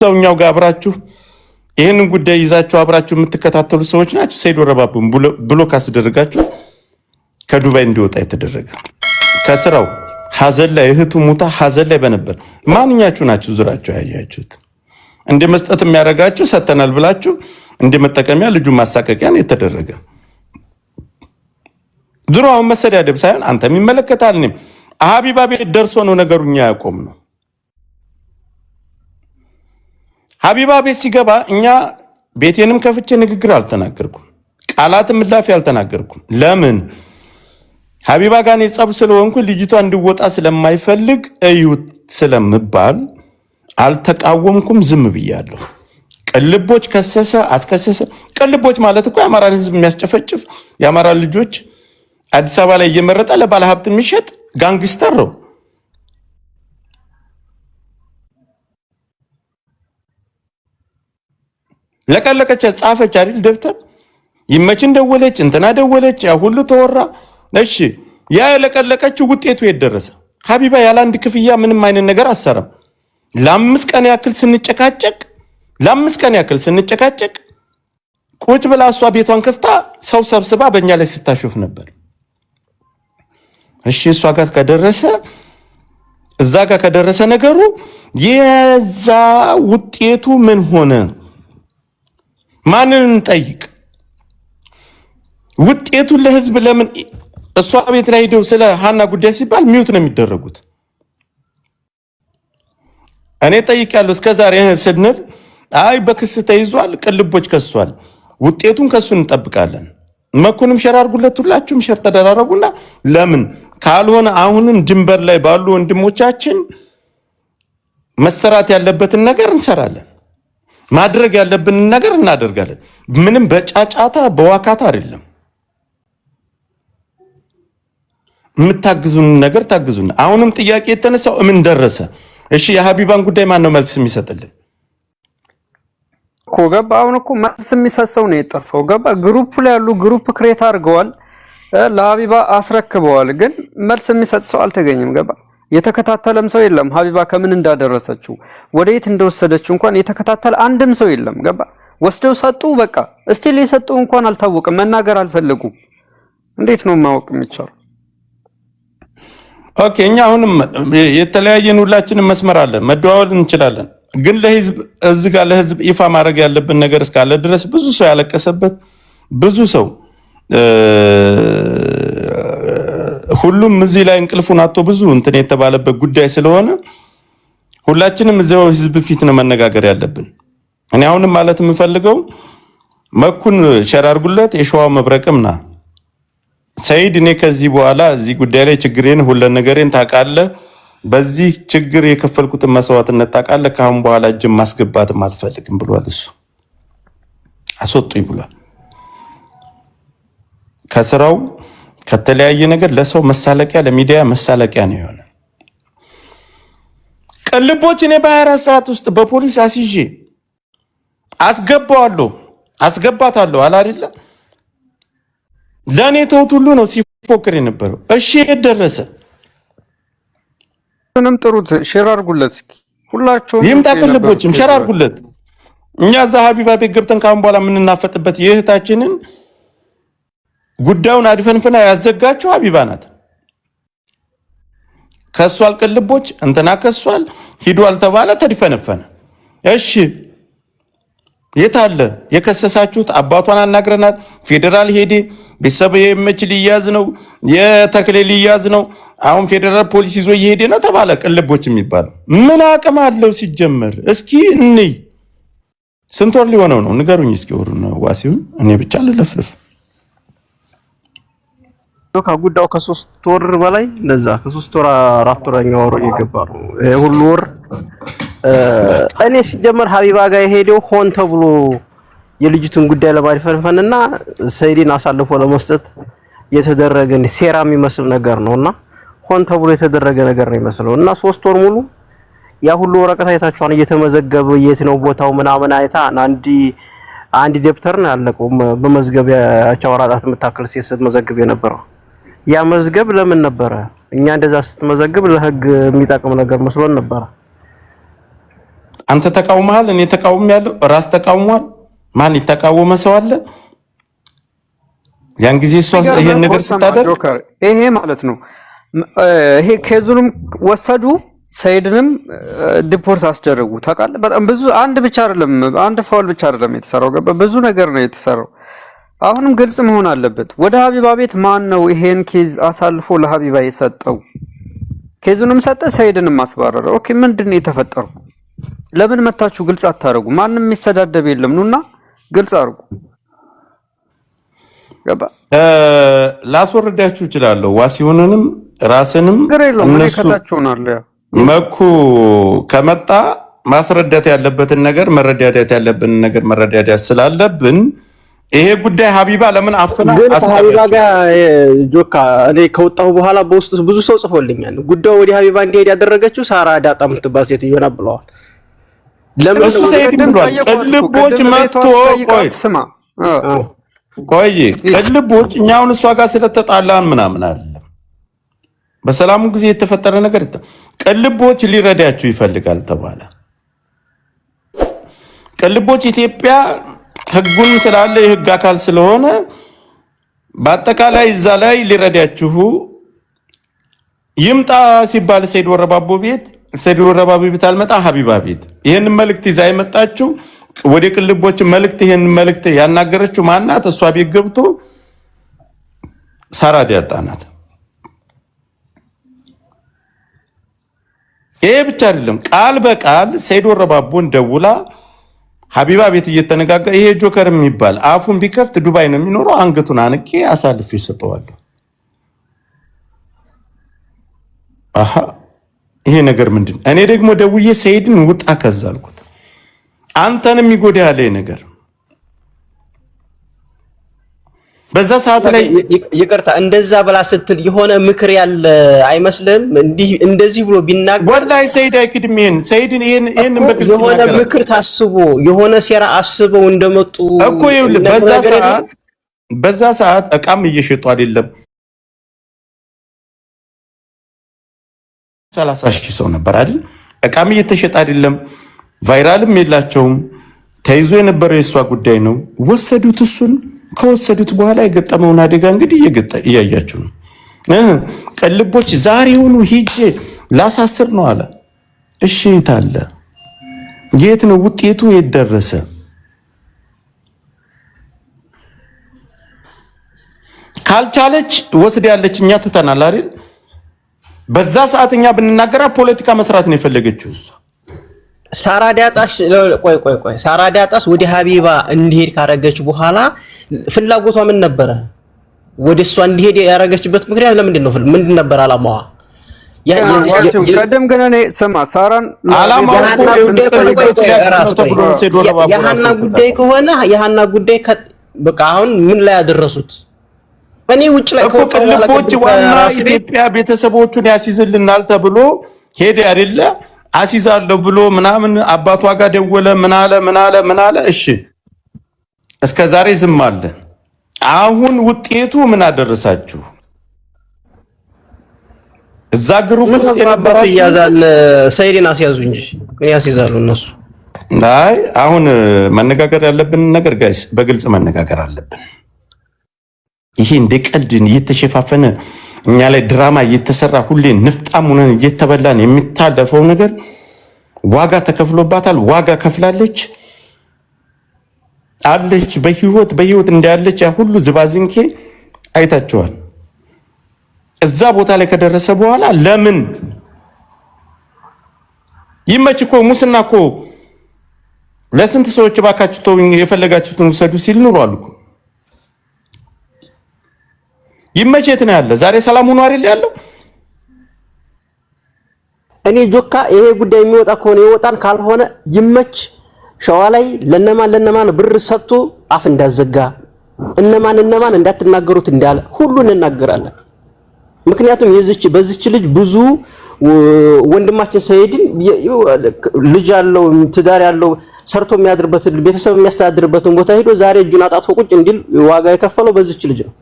ሰውኛው ጋር አብራችሁ ይሄንን ጉዳይ ይዛችሁ አብራችሁ የምትከታተሉ ሰዎች ናችሁ። ሰይድ ወረባቡን ብሎክ አስደረጋችሁ ከዱባይ እንዲወጣ የተደረገ ከስራው ሐዘን ላይ እህቱ ሙታ ሐዘን ላይ በነበር ማንኛችሁ ናችሁ ዙራችሁ ያያችሁት? እንደ መስጠት የሚያረጋችሁ ሰተናል ብላችሁ እንደ መጠቀሚያ ልጁ ማሳቀቂያን የተደረገ ዙራው መሰዳደብ ሳይሆን አንተም ይመለከታል። እኔም ሀቢባ ቤት ደርሶ ነው ነገሩኛ ያቆም ነው። ሀቢባ ቤት ሲገባ እኛ ቤቴንም ከፍቼ ንግግር አልተናገርኩም፣ ቃላትም ምላፊ አልተናገርኩም። ለምን ሀቢባ ጋር የጸብ ስለሆንኩ ልጅቷ እንድወጣ ስለማይፈልግ እዩት ስለምባል አልተቃወምኩም፣ ዝም ብያለሁ። ቅልቦች ከሰሰ አስከሰሰ። ቅልቦች ማለት እኮ የአማራን ህዝብ የሚያስጨፈጭፍ የአማራ ልጆች አዲስ አበባ ላይ እየመረጠ ለባለ ሀብት የሚሸጥ ጋንግስተር ነው። ለቀለቀች ጻፈች አይደል ደብተር ይመችን ደወለች እንትና ደወለች ያ ሁሉ ተወራ። እሺ ያ ለቀለቀችው ውጤቱ የደረሰ ሀቢባ ያለ አንድ ክፍያ ምንም አይነት ነገር አሰረም። ለአምስት ቀን ያክል ስንጨቃጨቅ ቁጭ ብላ እሷ ቤቷን ከፍታ ሰው ሰብስባ በእኛ ላይ ስታሾፍ ነበር። እሺ እሷ ጋር ከደረሰ ነገሩ የዛ ውጤቱ ምን ሆነ? ማንን እንጠይቅ? ውጤቱን ለህዝብ ለምን እሷ ቤት ላይ ሄደው ስለ ሃና ጉዳይ ሲባል ሚውት ነው የሚደረጉት? እኔ ጠይቄያለሁ እስከዛሬ ስንል አይ በክስ ተይዟል፣ ቅልቦች ከሷል፣ ውጤቱን ከሱ እንጠብቃለን። መኩንም ሸር አድርጉለት፣ ሁላችሁም ሸር ተደራረጉና ለምን ካልሆነ አሁንም ድንበር ላይ ባሉ ወንድሞቻችን መሰራት ያለበትን ነገር እንሰራለን፣ ማድረግ ያለብንን ነገር እናደርጋለን። ምንም በጫጫታ በዋካታ አይደለም። የምታግዙን ነገር ታግዙን። አሁንም ጥያቄ የተነሳው ምን ደረሰ? እሺ የሀቢባን ጉዳይ ማን ነው መልስ የሚሰጥልን? ገባ አሁን እኮ መልስ የሚሰጠው ነው የጠፋው። ገባ ግሩፕ ላይ ያሉ ግሩፕ ክሬት አድርገዋል፣ ለሀቢባ አስረክበዋል፣ ግን መልስ የሚሰጥ ሰው አልተገኘም። ገባ የተከታተለም ሰው የለም። ሀቢባ ከምን እንዳደረሰችው ወደየት እንደወሰደችው እንኳን የተከታተለ አንድም ሰው የለም። ገባ ወስደው ሰጡ። በቃ እስቲል የሰጡ እንኳን አልታወቀም፣ መናገር አልፈለጉም። እንዴት ነው ማወቅ የሚቻለው? ኦኬ እኛ አሁንም የተለያየን ሁላችንም መስመር አለ፣ መደዋወል እንችላለን። ግን ለህዝብ እዚህ ጋር ለህዝብ ይፋ ማድረግ ያለብን ነገር እስካለ ድረስ ብዙ ሰው ያለቀሰበት ብዙ ሰው ሁሉም እዚህ ላይ እንቅልፉን አጥቶ ብዙ እንትን የተባለበት ጉዳይ ስለሆነ ሁላችንም እዚያው ህዝብ ፊት ነው መነጋገር ያለብን። እኔ አሁንም ማለት የምፈልገው መኩን ሸር አድርጉለት፣ የሸዋው መብረቅምና ሰይድ እኔ ከዚህ በኋላ እዚህ ጉዳይ ላይ ችግሬን ሁሉ ነገሬን ታውቃለህ፣ በዚህ ችግር የከፈልኩትን መስዋዕትነት ታውቃለህ፣ ካሁን በኋላ እጅ ማስገባትም አልፈልግም ብሏል። እሱ አስወጡኝ ብሏል። ከስራው ከተለያየ ነገር ለሰው መሳለቂያ ለሚዲያ መሳለቂያ ነው የሆነ። ቅልቦች እኔ በ24 ሰዓት ውስጥ በፖሊስ አስይዤ አስገባታለሁ አላሪላ ለኔ ተውት ሁሉ ነው ሲፎክር የነበረው። እሺ የደረሰ ምንም ጥሩት ሼር አድርጉለት፣ እስኪ ሁላችሁም ይምጣ። ቅልቦችም ሼር አድርጉለት። እኛ እዛ ሀቢባ ቤት ገብተን ካሁን በኋላ የምንናፈጥበት የእህታችንን ጉዳዩን አድፈንፍና ያዘጋችሁ ሀቢባ ናት። ከሷል ቅልቦች እንትና ከሷል ሂዷል ተባለ፣ ተድፈነፈነ። እሺ የታለ የከሰሳችሁት? አባቷን አናግረናል። ፌደራል ሄዴ ቤተሰብ የመች ሊያዝ ነው የተክሌ ሊያዝ ነው። አሁን ፌደራል ፖሊስ ይዞ እየሄደ ነው ተባለ። ቅልቦች የሚባለው ምን አቅም አለው ሲጀመር? እስኪ እንይ። ስንት ወር ሊሆነው ነው ንገሩኝ እስኪ። ወሩ ነው ዋሲውን እኔ ብቻ ልለፍልፍ ከጉዳዩ ከ3 ወር በላይ ለዛ ከ3 ወር 4 ወርኛ ወር እየገባ ነው ሁሉ ወር። እኔ ሲጀመር ሀቢባ ጋር የሄደው ሆን ተብሎ የልጅቱን ጉዳይ ለማድፈንፈንና ሰይድን አሳልፎ ለመስጠት የተደረገ ሴራ የሚመስል ነገር ነውና ሆን ተብሎ የተደረገ ነገር ነው የሚመስለው። እና 3 ወር ሙሉ ያ ሁሉ ወረቀት አይታችኋን እየተመዘገበ የት ነው ቦታው ምናምን አይታ አንድ ደብተር ነው ያለቀው በመዝገቢያቸው አራጣት የምታክል ሴት መዘገብ የነበረው። ያ መዝገብ ለምን ነበረ? እኛ እንደዛ ስትመዘግብ ለህግ የሚጠቅም ነገር መስሎን ነበረ። አንተ ተቃውመሃል፣ እኔ ተቃውሜያለሁ፣ ራስ ተቃውሟል። ማን ይተቃወመ ሰው አለ? ያን ጊዜ እሷ ይሄን ነገር ስታደርግ ይሄ ማለት ነው ይሄ ኬዙንም ወሰዱ ሰይድንም ዲፖርት አስደረጉ። ታውቃለህ በጣም ብዙ አንድ ብቻ አይደለም አንድ ፋውል ብቻ አይደለም የተሰራው ገባ ብዙ ነገር ነው የተሰራው። አሁንም ግልጽ መሆን አለበት። ወደ ሀቢባ ቤት ማን ነው ይሄን ኬዝ አሳልፎ ለሀቢባ የሰጠው? ኬዙንም ሰጠ ሰይድንም አስባረረ። ኦኬ ምንድነው የተፈጠረው? ለምን መታችሁ ግልጽ አታረጉ? ማንንም የሚሰዳደብ የለም ኑና ግልጽ አርጉ። ገባ ላስወርዳችሁ እችላለሁ ዋሲሁንንም ራስንም እነሱ መኩ ከመጣ ማስረዳት ያለበትን ነገር መረዳዳት ያለብን ነገር መረዳዳት ስላለብን ይሄ ጉዳይ ሀቢባ ለምን አፍና ሀቢባ ጋር ጆካ እኔ ከወጣሁ በኋላ በውስጥ ብዙ ሰው ጽፎልኛል። ጉዳዩ ወደ ሀቢባ እንዲሄድ ያደረገችው ሳራ ዳጣ የምትባል ሴትዮ ናት ብለዋል። ለምን እሱ ሰይድም ብሏል። ቅልቦች መጥቶ ቆይ ቅልቦች እኛውን እሷ ጋር ስለተጣላን ምናምን አይደለም። በሰላሙ ጊዜ የተፈጠረ ነገር ቅልቦች ሊረዳችሁ ይፈልጋል ተባለ። ቅልቦች ኢትዮጵያ ህጉን ስላለ የህግ አካል ስለሆነ በአጠቃላይ እዛ ላይ ሊረዳችሁ ይምጣ ሲባል ሰይድ ወረባቦ ቤት ሰይድ ወረባቦ ቤት አልመጣ ሀቢባ ቤት ይሄን መልእክት ይዛ የመጣችሁ ወደ ቅልቦች መልእክት ይሄን መልእክት ያናገረችው ማናት? እሷ ቤት ገብቶ ሳራ ዳጣ ናት። ይሄ ብቻ አይደለም፣ ቃል በቃል ሰይድ ወረባቦን ደውላ ሀቢባ ቤት እየተነጋገረ ይሄ ጆከር የሚባል አፉን ቢከፍት ዱባይ ነው የሚኖረው፣ አንገቱን አንቄ አሳልፌ እሰጠዋለሁ። አሃ ይሄ ነገር ምንድን? እኔ ደግሞ ደውዬ ሰይድን ውጣ ከዛ አልኩት። አንተንም ይጎዳል ይሄ ነገር። በዛ ሰዓት ላይ ይቅርታ እንደዛ ብላ ስትል የሆነ ምክር ያለ አይመስልም? እንደዚህ ብሎ ቢናገር ወላሂ ሰይድ አይክድም። ሰይድን ይሄን በግልጽ የሆነ ምክር ታስቦ የሆነ ሴራ አስበው እንደመጡ እኮ በዛ ሰዓት እቃም እየሸጡ አይደለም 30,000 ሰው ነበር አይደል? እቃም እየተሸጠ አይደለም፣ ቫይራልም የላቸውም። ተይዞ የነበረው የሷ ጉዳይ ነው። ወሰዱት። እሱን ከወሰዱት በኋላ የገጠመውን አደጋ እንግዲህ እያያችሁ ነው። ቅልቦች ዛሬውኑ ሂጄ ላሳስር ነው አለ። እሺ የት አለ? የት ነው ውጤቱ? የት ደረሰ? ካልቻለች ወስድ ያለች እኛ ትተናል አይደል? በዛ ሰዓት እኛ ብንናገራ ፖለቲካ መስራት ነው የፈለገችው እሷ። ሳራ ዳጣስ ቆይ ሳራ ዳጣስ ወደ ሀቢባ እንዲሄድ ካረገች በኋላ ፍላጎቷ ምን ነበረ? ወደ እሷ እንዲሄድ ያረገችበት ምክንያት ለምንድን ነው? ምንድን ነበር አላማዋ? ቀደም ግን እኔ ስማ ሳራን አላማው የሀና ጉዳይ ከሆነ የሀና ጉዳይ በቃ አሁን ምን ላይ ያደረሱት? እኔ ውጭ ላይ ቅልቦች ዋና ኢትዮጵያ ቤተሰቦቹን ያሲዝልናል ተብሎ ሄደ አይደለ? አሲዛለሁ ብሎ ምናምን አባቷ ጋር ደወለ። ምን አለ? እሺ እስከ ዛሬ ዝም አለ። አሁን ውጤቱ ምን አደረሳችሁ? እዛ ግሩፕ ውስጥ የነበራችሁ ያዛል ሰይድን አስያዙ እንጂ ያሲዛሉ እነሱ። አይ አሁን መነጋገር ያለብን ነገር ጋይስ በግልጽ መነጋገር አለብን። ይሄ እንደ ቀልድ እየተሸፋፈነ እኛ ላይ ድራማ እየተሰራ ሁሌ ንፍጣም ሆነን እየተበላን የሚታለፈው ነገር ዋጋ ተከፍሎባታል። ዋጋ ከፍላለች አለች በህይወት እንዳለች ያ ሁሉ ዝባዝንኬ አይታችኋል። እዛ ቦታ ላይ ከደረሰ በኋላ ለምን ይመች እኮ ሙስና እኮ ለስንት ሰዎች ባካችሁ ተው የፈለጋችሁትን ውሰዱ ሲል ኑሯል እኮ። ይመቸት ነው ያለ። ዛሬ ሰላም ሆኖ አይደል ያለው? እኔ ጆካ ይሄ ጉዳይ የሚወጣ ከሆነ ይወጣን፣ ካልሆነ ይመች። ሸዋ ላይ ለነማን ብር ሰጥቶ አፍ እንዳዘጋ እነማን እንዳትናገሩት እንዳለ ሁሉን እናገራለን። ምክንያቱም በዚች ልጅ ብዙ ወንድማችን ሰይድን ልጅ ያለው ትዳር ያለው ሰርቶ የሚያድርበት ቤተሰብ የሚያስተዳድርበትን ቦታ ሄዶ ዛሬ እጁን አጣጥፎ ቁጭ እንዲል ዋጋ የከፈለው በዚች ልጅ ነው።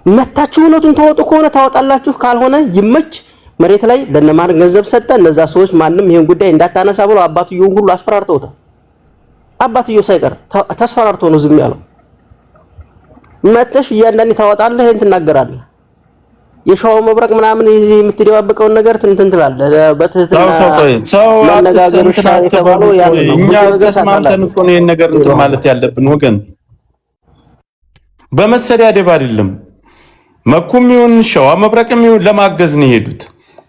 መታችሁ እውነቱን ታወጡ ከሆነ ታወጣላችሁ፣ ካልሆነ ይመች። መሬት ላይ ለነማን ገንዘብ ሰጠ። እነዛ ሰዎች ማንም ይሄን ጉዳይ እንዳታነሳ ብለው አባትየውን ሁሉ አስፈራርተውታል። አባትየው ሳይቀር ተስፈራርቶ ነው ዝም ያለው። መተሽ እያንዳንዴ ታወጣለህ ይሄን ትናገራለህ። የሻው መብረቅ ምናምን የምትደባበቀውን ነገር እንትን ትላለህ። በትህትና መነጋገር ሻው የተባለው ያ ነው። እኛ ተስማምተን እኮ ነው ይሄን ነገር እንትን ማለት ያለብን ወገን። በመሰዳደብ አይደለም። መኩም ይሁን ሻው መብረቅም ይሁን ለማገዝ ነው የሄዱት።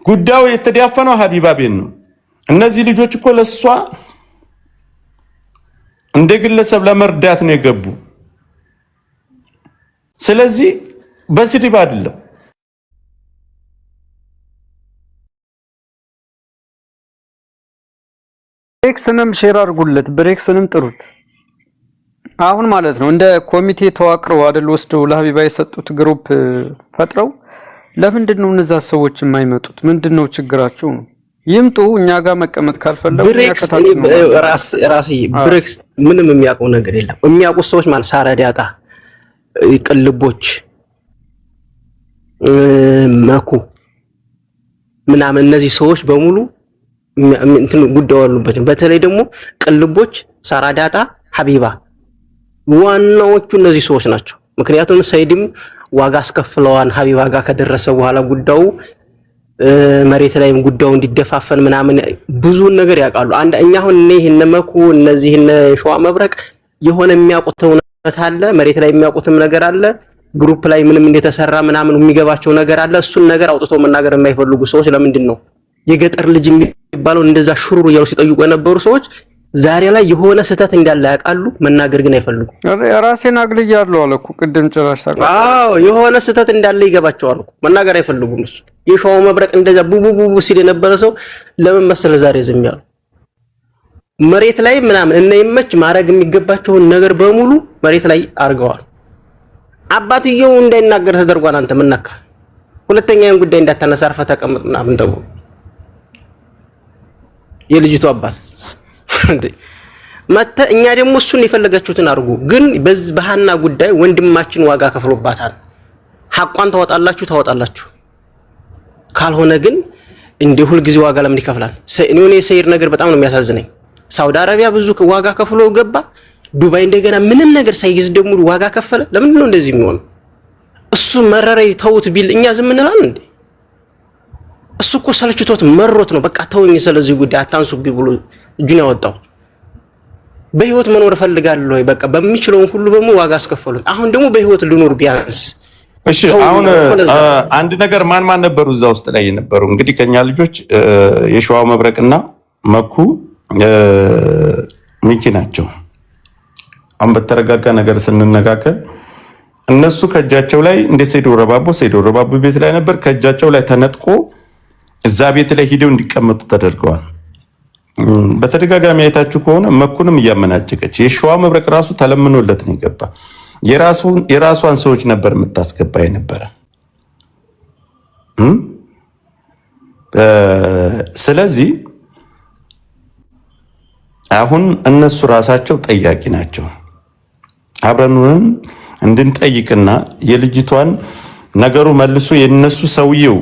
ጉዳዩ የተዳፈነው ሀቢባ ቤት ነው። እነዚህ ልጆች እኮ ለሷ እንደ ግለሰብ ለመርዳት ነው የገቡ። ስለዚህ በስድብ አይደለም። ብሬክስንም ሼር አድርጉለት፣ ብሬክስንም ጥሩት። አሁን ማለት ነው እንደ ኮሚቴ ተዋቅረው አይደል ወስደው ለሀቢባ የሰጡት ግሩፕ ፈጥረው ለምንድን ነው እነዛ ሰዎች የማይመጡት? ምንድነው ችግራቸው ነው? ይምጡ። እኛ ጋር መቀመጥ ካልፈለጉ ብሬክስ ምንም የሚያውቀው ነገር የለም። የሚያውቁት ሰዎች ማለት ሳረዳጣ፣ ቅልቦች፣ መኩ ምናምን እነዚህ ሰዎች በሙሉ እንትን ጉዳዩ ያሉበት። በተለይ ደግሞ ቅልቦች፣ ሳራዳጣ፣ ሀቢባ ዋናዎቹ እነዚህ ሰዎች ናቸው። ምክንያቱም ሰይድም ዋጋ አስከፍለዋን ሀቢባ ጋር ከደረሰ በኋላ ጉዳዩ መሬት ላይም ጉዳዩ እንዲደፋፈን ምናምን ብዙ ነገር ያውቃሉ። እኛ አሁን እነ መኩ እነዚህ እነ ሸዋ መብረቅ የሆነ የሚያውቁት እውነት አለ፣ መሬት ላይ የሚያውቁትም ነገር አለ፣ ግሩፕ ላይ ምንም እንደተሰራ ምናምን የሚገባቸው ነገር አለ። እሱን ነገር አውጥቶ መናገር የማይፈልጉ ሰዎች ለምንድን ነው የገጠር ልጅ የሚባለው እንደዛ ሽሩሩ እያሉ ሲጠይቁ የነበሩ ሰዎች ዛሬ ላይ የሆነ ስህተት እንዳለ ያውቃሉ፣ መናገር ግን አይፈልጉም። ራሴን አግልያለሁ አለ እኮ ቅድም ጭራሽ ታውቃለህ። አዎ የሆነ ስህተት እንዳለ ይገባቸዋል እኮ መናገር አይፈልጉም። እሱ የሸዋው መብረቅ እንደዛ ቡቡቡ ሲል የነበረ ሰው ለምን መሰለ ዛሬ ዝም ያለው? መሬት ላይ ምናምን እና ይመች ማድረግ የሚገባቸውን ነገር በሙሉ መሬት ላይ አድርገዋል። አባትየው እንዳይናገር ተደርጓል። አንተ ምን ነካ? ሁለተኛውን ጉዳይ እንዳታነሳ አርፈህ ተቀመጥ ምናምን ተብሎ የልጅቱ አባት መተ እኛ ደግሞ እሱን የፈለጋችሁትን አድርጉ። ግን በዚህ በሃና ጉዳይ ወንድማችን ዋጋ ከፍሎባታል። ሐቋን ታወጣላችሁ። ካልሆነ ግን እንደ ሁሉ ጊዜ ዋጋ ለምን ይከፍላል? እኔ ሰይድ ነገር በጣም ነው የሚያሳዝነኝ። ሳውዲ አረቢያ ብዙ ዋጋ ከፍሎ ገባ። ዱባይ እንደገና ምንም ነገር ሳይይዝ ደግሞ ዋጋ ከፈለ። ለምን ነው እንደዚህ የሚሆነው? እሱ መረረይ ተውት ቢል እኛ ዝም እንላለን እንዴ? እሱ እኮ ሰልችቶት መሮት ነው በቃ ተውኝ፣ ስለዚህ ጉዳይ አታንሱብኝ ብሎ እጁን ያወጣው። በህይወት መኖር ፈልጋለሁ ወይ በቃ በሚችለው ሁሉ በሙሉ ዋጋ አስከፈሉት። አሁን ደግሞ በህይወት ልኖር ቢያንስ። እሺ አሁን አንድ ነገር ማን ነበሩ እዛ ውስጥ ላይ የነበሩ? እንግዲህ ከኛ ልጆች የሸዋው መብረቅና መኩ ሚኪ ናቸው። አሁን በተረጋጋ ነገር ስንነጋገር እነሱ ከእጃቸው ላይ እንደ ሰይዶ ረባቦ ቤት ላይ ነበር፣ ከእጃቸው ላይ ተነጥቆ እዛ ቤት ላይ ሂደው እንዲቀመጡ ተደርገዋል። በተደጋጋሚ አይታችሁ ከሆነ መኩንም እያመናጨቀች የሸዋ መብረቅ ራሱ ተለምኖለት ነው የገባ። የራሷን ሰዎች ነበር የምታስገባ የነበረ። ስለዚህ አሁን እነሱ ራሳቸው ጠያቂ ናቸው። አብረኑን እንድንጠይቅና የልጅቷን ነገሩ መልሶ የነሱ ሰውየው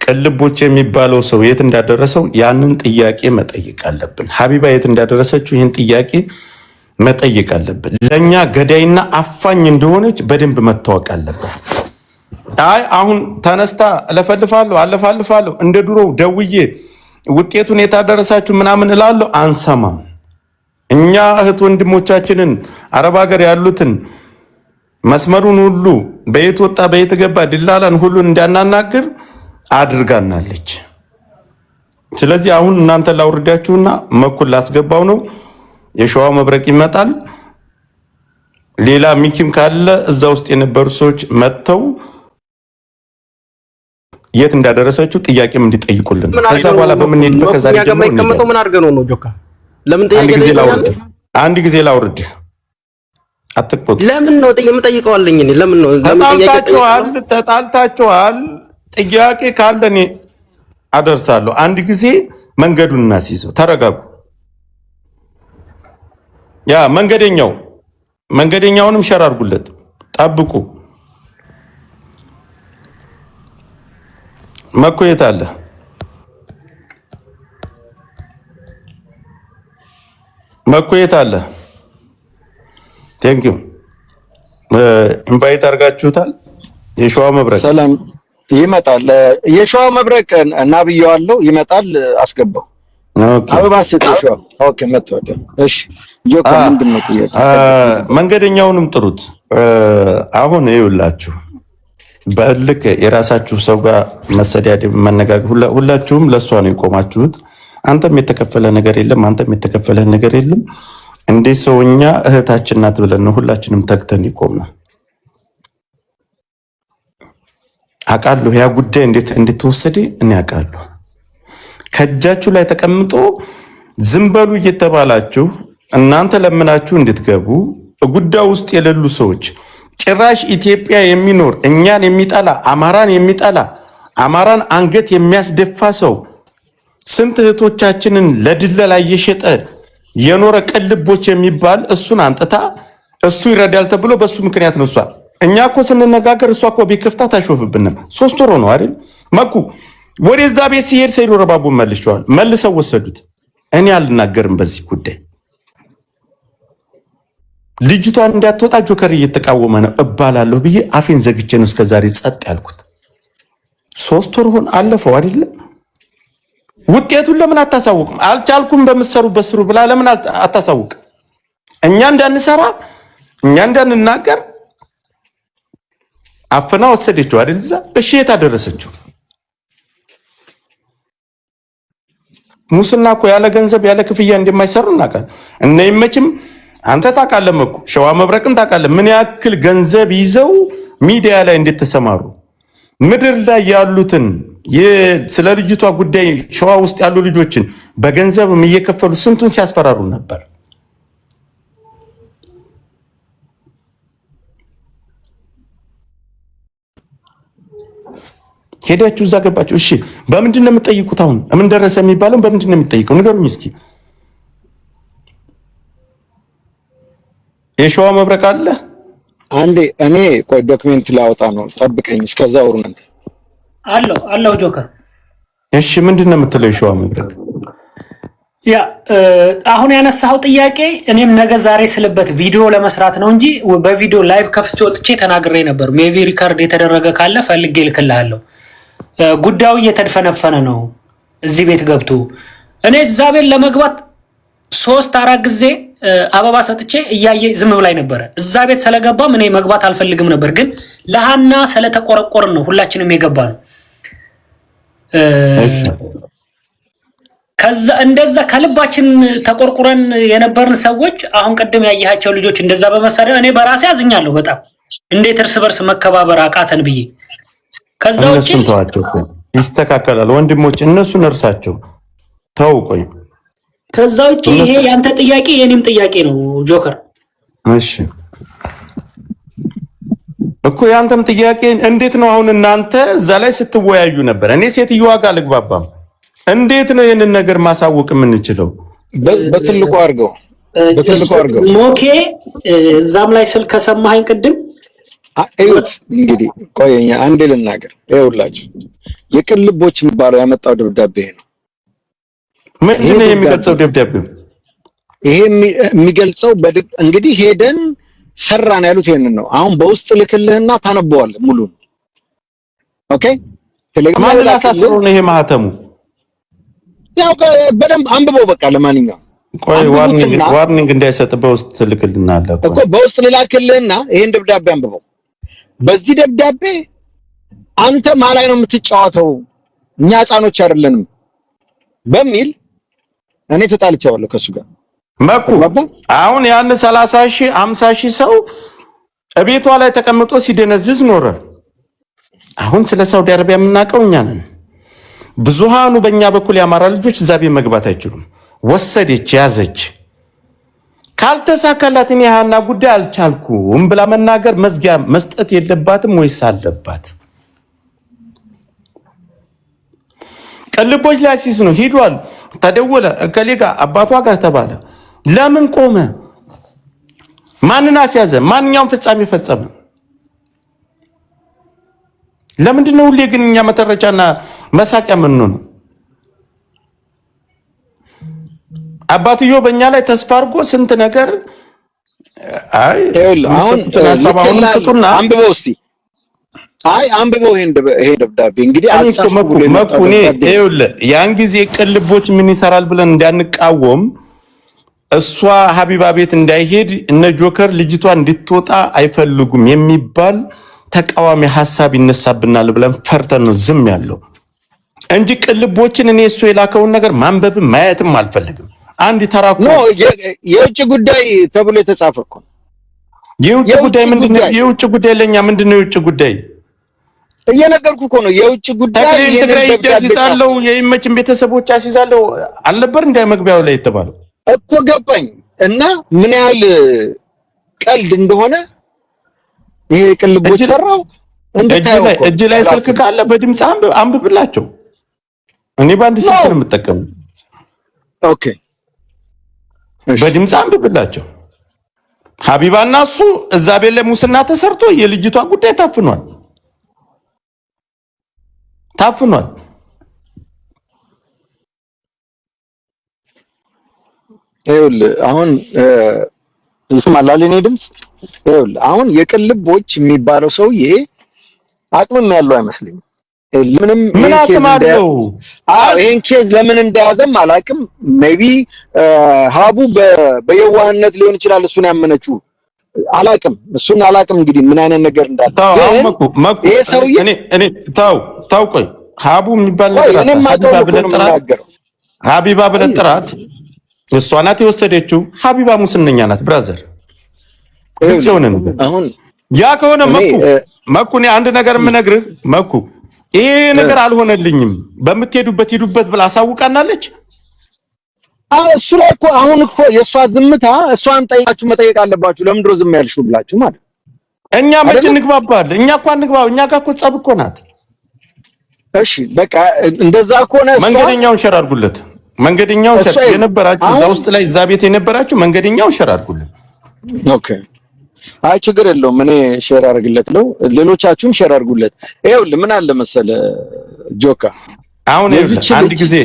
ቅልቦች የሚባለው ሰው የት እንዳደረሰው ያንን ጥያቄ መጠየቅ አለብን። ሀቢባ የት እንዳደረሰችው ይህን ጥያቄ መጠየቅ አለብን። ለእኛ ገዳይና አፋኝ እንደሆነች በደንብ መታወቅ አለበት። አይ አሁን ተነስታ አለፋልፋለሁ እንደ ድሮ ደውዬ ውጤቱን የታደረሳችሁ ምናምን እላለሁ፣ አንሰማም። እኛ እህት ወንድሞቻችንን አረብ ሀገር ያሉትን መስመሩን ሁሉ በየት ወጣ በየት ገባ ድላላን ሁሉን እንዳናናግር አድርጋናለች። ስለዚህ አሁን እናንተ ላውርዳችሁና መኩል ላስገባው ነው። የሸዋው መብረቅ ይመጣል። ሌላ ሚኪም ካለ እዛ ውስጥ የነበሩ ሰዎች መጥተው የት እንዳደረሰችው ጥያቄም እንዲጠይቁልን ከዛ በኋላ በምንሄድበት ከዛ ደግሞ ይቀመጡ ምን አድርገው ነው ጆካ? ለምን ጥያቄ አንድ ጊዜ ላውርድ አትቆጡ። ለምን ነው የምጠይቀዋለኝ? እኔ ለምን ነው ተጣልታችኋል? ጥያቄ ካለ እኔ አደርሳለሁ። አንድ ጊዜ መንገዱን እናስይዘው። ተረጋጉ። ያ መንገደኛውንም ሸር አድርጉለት። ጠብቁ። መኮ የት አለ? መኩየት አለ። ቴንክ ዩ ኢንቫይት አድርጋችሁታል። የሸዋ መብረቅ ሰላም ይመጣል። የሸዋ መብረቅ እናብየዋለሁ ይመጣል። አስገባው። ኦኬ አበባ ስጥሽው። ኦኬ መጥቷል። እሺ ጆካ ምንድን ነው ጥያቄ? መንገደኛውንም ጥሩት። አሁን ይኸውላችሁ በልክ የራሳችሁ ሰው ጋር መሰዳደብ መነጋገር፣ ሁላችሁም ለሷ ነው የቆማችሁት። አንተም የተከፈለ ነገር የለም፣ አንተም የተከፈለ ነገር የለም። እንዴ ሰውኛ እህታችን ናት ብለን ነው ሁላችንም ተግተን ይቆምና አቃለሁ። ያ ጉዳይ እንዴት እንድትወሰደ እኔ አቃለሁ። ከእጃችሁ ላይ ተቀምጦ ዝም በሉ እየተባላችሁ እናንተ ለምናችሁ እንድትገቡ ጉዳይ ውስጥ የሌሉ ሰዎች ጭራሽ ኢትዮጵያ የሚኖር እኛን የሚጠላ አማራን የሚጠላ አማራን አንገት የሚያስደፋ ሰው ስንት እህቶቻችንን ለድለላ እየሸጠ የኖረ ቅልቦች የሚባል እሱን አንጥታ እሱ ይረዳል ተብሎ በሱ ምክንያት ነው። እኛ እኮ ስንነጋገር እሷ እኮ ቤት ከፍታ ታሾፍብንም። 3 ወር ነው አይደል መኩ ወደዛ ቤት ሲሄድ ሰይዶ ረባቡ መልሰው ወሰዱት። እኔ አልናገርም በዚህ ጉዳይ። ልጅቷን እንዳትወጣ ጆከር እየተቃወመ ነው እባላለሁ ብዬ አፌን ዘግቼ ነው እስከዛሬ ጸጥ ያልኩት። 3 ወር ሆነ አለፈው አይደል? ውጤቱን ለምን አታሳውቅም? አልቻልኩም በመሰሩበት ስሩ ብላ ለምን አታሳውቅ? እኛ እንዳንሰራ እኛ እንዳንናገር አፈና ወሰደችው አይደል? እዛ እሺ የታደረሰችው ሙስና እኮ ያለ ገንዘብ ያለ ክፍያ እንደማይሰሩ እናውቃለን። እነ ይመችም አንተ ታውቃለህ እኮ ሸዋ መብረቅም ታውቃለህ ምን ያክል ገንዘብ ይዘው ሚዲያ ላይ እንደተሰማሩ ምድር ላይ ያሉትን ስለ ልጅቷ ጉዳይ ሸዋ ውስጥ ያሉ ልጆችን በገንዘብ እየከፈሉ ስንቱን ሲያስፈራሩ ነበር። ሄዳችሁ እዛ ገባችሁ። እሺ በምንድን ነው የምትጠይቁት? አሁን ምን ደረሰ የሚባለው በምንድን ነው የሚጠይቀው? ንገሩኝ እስኪ። የሸዋ መብረቅ አለ አንዴ እኔ ቆይ ዶክመንት ላወጣ ነው፣ ጠብቀኝ። እስከዛው ሩን አለው ጆከር። እሺ ምንድን ነው የምትለው? የሸዋ መብረቅ ያ አሁን ያነሳው ጥያቄ እኔም ነገ ዛሬ ስለበት ቪዲዮ ለመስራት ነው እንጂ በቪዲዮ ላይቭ ከፍቼ ወጥቼ ተናግሬ ነበር። ሜቢ ሪካርድ የተደረገ ካለ ፈልጌ ልክልሃለሁ። ጉዳዩ እየተድፈነፈነ ነው። እዚህ ቤት ገብቶ እኔ እዛ ቤት ለመግባት 3-4 ጊዜ አበባ ሰጥቼ እያየ ዝም ብላይ ነበረ። እዛ ቤት ስለገባም እኔ መግባት አልፈልግም ነበር፣ ግን ለሃና ስለተቆረቆርን ነው ሁላችንም የገባን። ከዛ እንደዛ ከልባችን ተቆርቁረን የነበርን ሰዎች አሁን ቀደም ያያቸው ልጆች እንደዛ በመሳሪያ እኔ በራሴ አዝኛለሁ በጣም። እንዴት እርስ በርስ መከባበር አቃተን ብዬ ከዛው እነሱን ተዋቸው፣ ይስተካከላል ወንድሞች፣ እነሱን እርሳቸው ተው። ቆይ ከዛው ይሄ ያንተ ጥያቄ የኔም ጥያቄ ነው ጆከር። እሺ እኮ ያንተም ጥያቄ እንዴት ነው? አሁን እናንተ እዛ ላይ ስትወያዩ ነበር። እኔ ሴትዮዋ ጋር ልግባባም እንዴት ነው ይሄንን ነገር ማሳወቅ የምንችለው? በትልቁ አድርገው ሞኬ እዛም ላይ ስልክ ከሰማኸኝ ቅድም እዩት። እንግዲህ ቆየኛ አንዴ ልናገር። ይኸውላችሁ የቅልቦች የሚባለው ያመጣው ደብዳቤ ነው። ምንድን ነው የሚገልጸው ደብዳቤው? ይሄ የሚገልጸው እንግዲህ ሄደን ሰራን ያሉት ይሄንን ነው። አሁን በውስጥ ልክልህና ታነበዋለህ ሙሉን። ኦኬ ማን ላሳስሮ ነው ይሄ ማህተሙ? ያው በደንብ አንብበው በቃ። ለማንኛውም ቆይ ዋርኒንግ እንዳይሰጥ በውስጥ ልክልናል እኮ በውስጥ ልላክልህና ይሄን ደብዳቤ አንብበው። በዚህ ደብዳቤ አንተ ማላይ ነው የምትጫወተው፣ እኛ ህፃኖች አይደለንም በሚል እኔ ተጣልቻለሁ ከሱ ጋር መኩ። አሁን ያን 30,000 50,000 ሰው እቤቷ ላይ ተቀምጦ ሲደነዝዝ ኖረ። አሁን ስለ ሳውዲ አረቢያ የምናውቀው እኛ ነን። ብዙሃኑ በእኛ በኩል ያማራ ልጆች እዛ ቤት መግባት አይችሉም። ወሰደች ያዘች። ካልተሳካላት እኔ ሃና ጉዳይ አልቻልኩም ብላ መናገር መዝጊያ መስጠት የለባትም ወይስ አለባት? ቅልቦች ላይ ሲስ ነው ሂዷል። ተደወለ እከሌ ጋር አባቷ ጋር ተባለ። ለምን ቆመ? ማንን አስያዘ? ማንኛውም ፍጻሜ ፈጸመ? ለምንድን ነው ሁሌ ግን እኛ መተረቻና መሳቂያ ምን ነው? አባትዮ በእኛ ላይ ተስፋ አድርጎ ስንት ነገር አይ አሁን ተናሳባውን ስጡና አንብበው እስቲ አንብበው ይሄን ደብዳቤ እንግዲህ መኩኔ ይኸውልህ ያን ጊዜ ቅልቦች ምን ይሰራል ብለን እንዳንቃወም እሷ ሀቢባ ቤት እንዳይሄድ እነ ጆከር ልጅቷ እንድትወጣ አይፈልጉም የሚባል ተቃዋሚ ሐሳብ ይነሳብናል ብለን ፈርተን ነው ዝም ያለው እንጂ ቅልቦችን እኔ እሱ የላከውን ነገር ማንበብም ማየትም አልፈልግም። አንድ ተራኩ ነው የውጭ ጉዳይ ተብሎ የተጻፈ እኮ የውጭ ጉዳይ ምንድነው? የውጭ ጉዳይ ለኛ ምንድነው? የውጭ ጉዳይ እየነገርኩ እኮ ነው። የውጭ ጉዳይ ትግራይ ይያዝታለው የይመችን ቤተሰቦች አሲዛለው አልነበር እንደ መግቢያው ላይ የተባለው እኮ ገባኝ። እና ምን ያህል ቀልድ እንደሆነ ይሄ ቅልቦች ተራው እንድታዩ እጅ ላይ ስልክ ካለ በድምጽ አንብብላቸው። እኔ ባንድ ስልክ ነው የምጠቀመው። ኦኬ በድምጽ አንብብላቸው። ሀቢባና እሱ እዛ ቤት ለሙስና ተሰርቶ የልጅቷ ጉዳይ ታፍኗል። ይኸውልህ አሁን ይስማላል እኔ ድምጽ ይኸውልህ አሁን የቅልቦች የሚባለው ሰውዬ አቅምም ያለው አይመስልኝም። ምን አቅም አለው? ይሄን ኬዝ ለምን እንደያዘም አላቅም። ሜቢ ሀቡ በየዋህነት ሊሆን ይችላል እሱን ያመነችው አላቅም። እሱን አላቅም እንግዲህ ምን አይነት ነገር እንዳለ ይሄ ሰውዬ እኔ ታው ቆይ ሀቡ የሚባል ነገር ሀቢባ ብለህ ጥራት። እሷ ናት የወሰደችው። ሀቢባ ሙስነኛ ናት ብራዘር። አሁን ያ ከሆነ መኩ እኔ አንድ ነገር የምነግርህ መኩ ይሄ ነገር አልሆነልኝም በምትሄዱበት ሂዱበት ብላ አሳውቃናለች። እሱ ላይ እኮ አሁን እኮ የእሷ ዝምታ እሷን ጠይቃችሁ መጠየቅ አለባችሁ። ለምን ድሮ ዝም ያልሽው ብላችሁ ማለት እኛ መች እንግባባለን? እኛ እኮ እንግባባ እኛ ጋር እኮ ጸብ እኮ ናት። እሺ በቃ እንደዛ ከሆነ መንገደኛውን ሸር አድርጉለት። መንገደኛውን ሸር የነበራችሁ እዛ ውስጥ ላይ እዛ ቤት የነበራችሁ መንገደኛውን ሸር አድርጉለት። ኦኬ አይ ችግር የለውም። እኔ ሼር አድርግለት ነው። ሌሎቻችሁም ሼር አድርጉለት። ይኸውልህ ምን አለ መሰለ ጆካ አሁን አንድ ጊዜ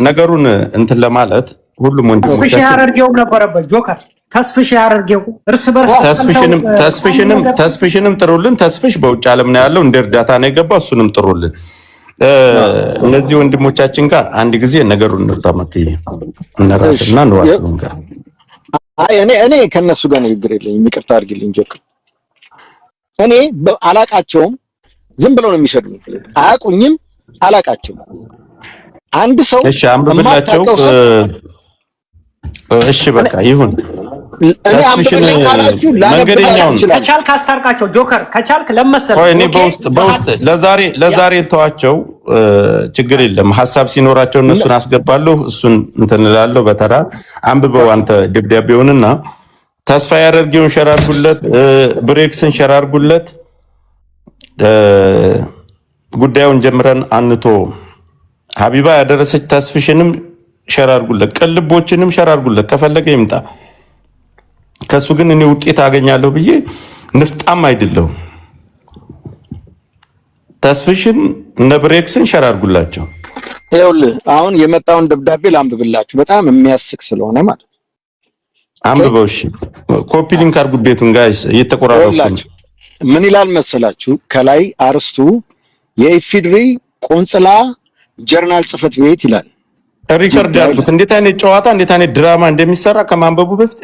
ነገሩን እንትን ለማለት ሁሉም ወንድሞች ተስፍሽ ያርገው ነበረበት ጆከር ተስፍሽ ያርገው እርስ በርስ ተስፍሽንም ጥሩልን። ተስፍሽ በውጭ ዓለም ነው ያለው እንደ እርዳታ ነው የገባው። እሱንም ጥሩልን። እነዚህ ወንድሞቻችን ጋር አንድ ጊዜ ነገሩን እንፍታመክዬ እናራስና እንዋስሉን ጋር እኔ ከነሱ ጋር ንግግር የለኝም። ይቅርታ አድርግልኝ ጆከር። እኔ አላቃቸውም። ዝም ብለው ነው የሚሰዱኝ። አያውቁኝም። አላቃቸውም። አንድ ሰው እሺ አንብብላቸው። እሺ በቃ ይሁን። እኔ አንብብልኝ ካላችሁ መንገደኛውን ከቻልክ አስታርቃቸው ጆከር። ከቻልክ ለመሰለ እኔ በውስጥ ለዛሬ ተዋቸው። ችግር የለም። ሐሳብ ሲኖራቸው እነሱን አስገባለሁ። እሱን እንትን እላለሁ። በተራ አንብበው አንተ ደብዳቤውንና ተስፋ ያደርገውን ሸር አድርጉለት። ብሬክስን ሸር አድርጉለት። ጉዳዩን ጀምረን አንቶ ሀቢባ ያደረሰች ተስፍሽንም ሸር አድርጉለት። ቅልቦችንም ሸር አድርጉለት። ከፈለገ ይምጣ። ከሱ ግን እኔ ውጤት አገኛለሁ ብዬ ንፍጣም አይደለሁም። ተስፍሽን እነ ብሬክስን ሸር አድርጉላቸው። ይኸውልህ አሁን የመጣውን ደብዳቤ ላንብብላችሁ። በጣም የሚያስቅ ስለሆነ ማለት አንብበው። እሺ ኮፒ ሊንክ አድርጉ። ቤቱን ጋይስ እየተቆራረጡ ምን ይላል መሰላችሁ? ከላይ አርስቱ የኢፌድሪ ቆንጽላ ጀርናል ጽህፈት ቤት ይላል። ሪከርድ አድርጉት። እንዴት አይነት ጨዋታ እንዴት አይነት ድራማ እንደሚሰራ ከማንበቡ በፊት